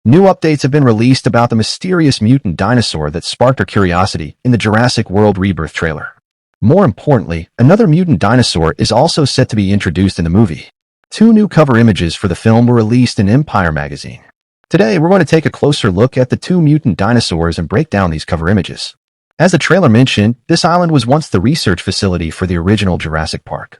New updates have been released about the mysterious mutant dinosaur that sparked our curiosity in the Jurassic World Rebirth trailer. More importantly, another mutant dinosaur is also set to be introduced in the movie. Two new cover images for the film were released in Empire magazine. Today, we're going to take a closer look at the two mutant dinosaurs and break down these cover images. As the trailer mentioned, this island was once the research facility for the original Jurassic Park.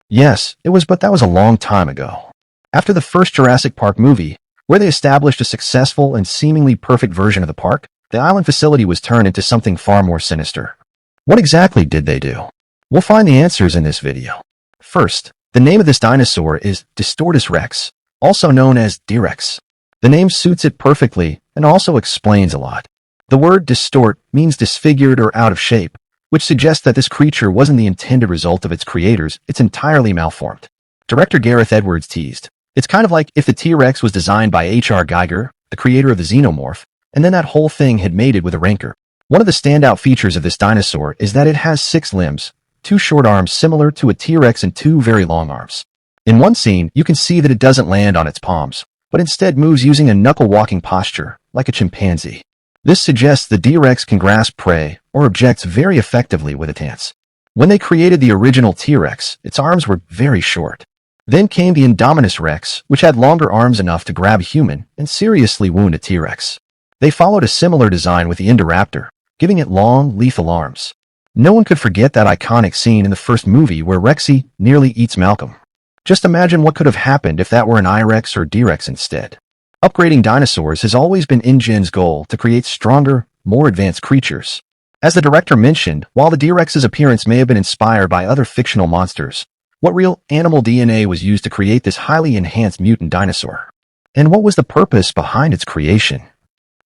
Yes, it was, but that was a long time ago. After the first Jurassic Park movie, where they established a successful and seemingly perfect version of the park, the island facility was turned into something far more sinister. What exactly did they do? We'll find the answers in this video. First, the name of this dinosaur is Distortus Rex, also known as D-Rex. The name suits it perfectly and also explains a lot. The word distort means disfigured or out of shape, which suggests that this creature wasn't the intended result of its creators, it's entirely malformed. Director Gareth Edwards teased, "It's kind of like if the T-Rex was designed by H.R. Geiger, the creator of the xenomorph, and then that whole thing had mated with a rancor." One of the standout features of this dinosaur is that it has 6 limbs, 2 short arms similar to a T-Rex and 2 very long arms. In one scene, you can see that it doesn't land on its palms, but instead moves using a knuckle-walking posture, like a chimpanzee. This suggests the D-Rex can grasp prey or objects very effectively with its hands. When they created the original T-Rex, its arms were very short. Then came the Indominus Rex, which had longer arms enough to grab a human and seriously wound a T-Rex. They followed a similar design with the Indoraptor, giving it long, lethal arms. No one could forget that iconic scene in the first movie where Rexy nearly eats Malcolm. Just imagine what could have happened if that were an I-Rex or D-Rex instead. Upgrading dinosaurs has always been InGen's goal to create stronger, more advanced creatures. As the director mentioned, while the D-Rex's appearance may have been inspired by other fictional monsters, what real animal DNA was used to create this highly enhanced mutant dinosaur? And what was the purpose behind its creation?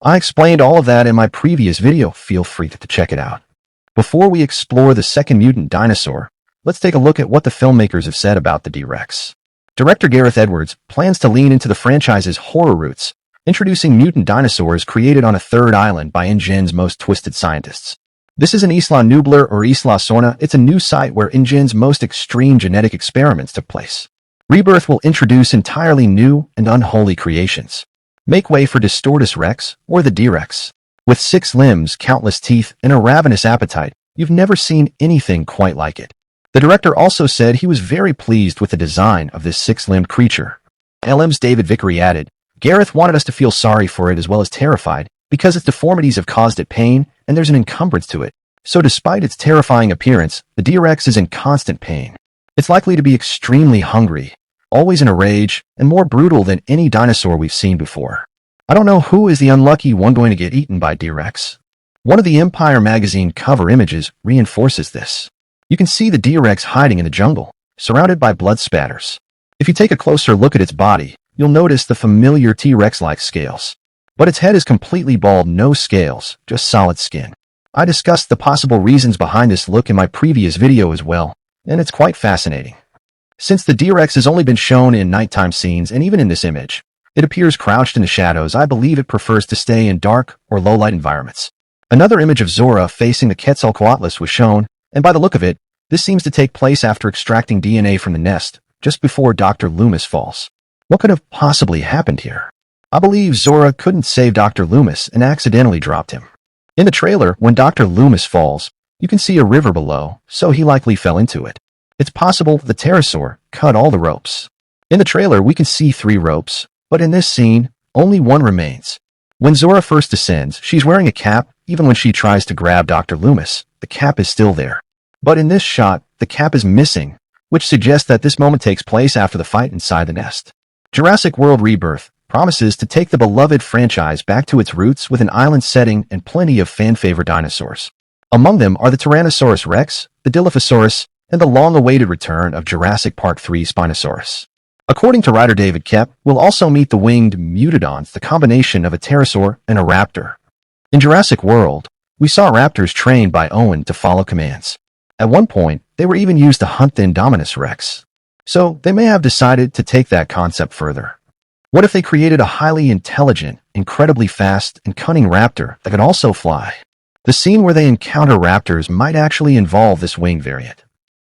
I explained all of that in my previous video, feel free to check it out. Before we explore the second mutant dinosaur, let's take a look at what the filmmakers have said about the D-Rex. Director Gareth Edwards plans to lean into the franchise's horror roots, introducing mutant dinosaurs created on a third island by InGen's most twisted scientists. This is an Isla Nublar or Isla Sorna. It's a new site where InGen's most extreme genetic experiments took place. Rebirth will introduce entirely new and unholy creations. Make way for Distortus Rex, or the D-Rex. With 6 limbs, countless teeth, and a ravenous appetite, you've never seen anything quite like it. The director also said he was very pleased with the design of this 6-limbed creature. LM's David Vickery added, "Gareth wanted us to feel sorry for it as well as terrified, because its deformities have caused it pain, and there's an encumbrance to it. So despite its terrifying appearance, the D-Rex is in constant pain. It's likely to be extremely hungry, always in a rage, and more brutal than any dinosaur we've seen before. I don't know who is the unlucky one going to get eaten by D-Rex." One of the Empire magazine cover images reinforces this. You can see the D-Rex hiding in the jungle, surrounded by blood spatters. If you take a closer look at its body, you'll notice the familiar T-Rex-like scales. But its head is completely bald, no scales, just solid skin. I discussed the possible reasons behind this look in my previous video as well, and it's quite fascinating. Since the D-Rex has only been shown in nighttime scenes and even in this image, it appears crouched in the shadows. I believe it prefers to stay in dark or low-light environments. Another image of Zora facing the Quetzalcoatlus was shown, and by the look of it, this seems to take place after extracting DNA from the nest, just before Dr. Loomis falls. What could have possibly happened here? I believe Zora couldn't save Dr. Loomis and accidentally dropped him. In the trailer, when Dr. Loomis falls, you can see a river below, so he likely fell into it. It's possible the pterosaur cut all the ropes. In the trailer, we can see 3 ropes, but in this scene, only 1 remains. When Zora first descends, she's wearing a cap. Even when she tries to grab Dr. Loomis, the cap is still there. But in this shot, the cap is missing, which suggests that this moment takes place after the fight inside the nest. Jurassic World Rebirth promises to take the beloved franchise back to its roots with an island setting and plenty of fan-favorite dinosaurs. Among them are the Tyrannosaurus Rex, the Dilophosaurus, and the long-awaited return of Jurassic Park 3 Spinosaurus. According to writer David Koepp, we'll also meet the winged Mutodons, the combination of a pterosaur and a raptor. In Jurassic World, we saw raptors trained by Owen to follow commands. At one point, they were even used to hunt the Indominus Rex. So they may have decided to take that concept further. What if they created a highly intelligent, incredibly fast, and cunning raptor that could also fly? The scene where they encounter raptors might actually involve this winged variant.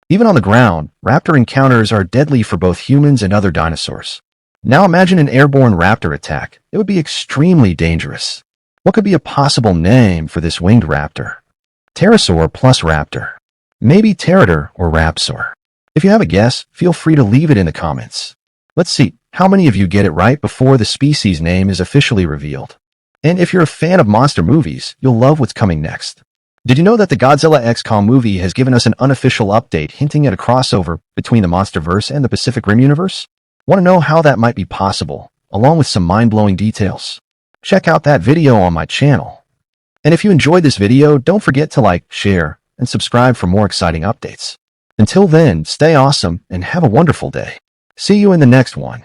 Even on the ground, raptor encounters are deadly for both humans and other dinosaurs. Now imagine an airborne raptor attack. It would be extremely dangerous. What could be a possible name for this winged raptor? Pterosaur plus raptor. Maybe Pterosaur or Rapsaur. If you have a guess, feel free to leave it in the comments. Let's see how many of you get it right before the species name is officially revealed. And if you're a fan of monster movies, you'll love what's coming next. Did you know that the Godzilla x Kong movie has given us an unofficial update hinting at a crossover between the MonsterVerse and the Pacific Rim universe? Want to know how that might be possible, along with some mind-blowing details? Check out that video on my channel. And if you enjoyed this video, don't forget to like, share, and subscribe for more exciting updates. Until then, stay awesome and have a wonderful day. See you in the next one.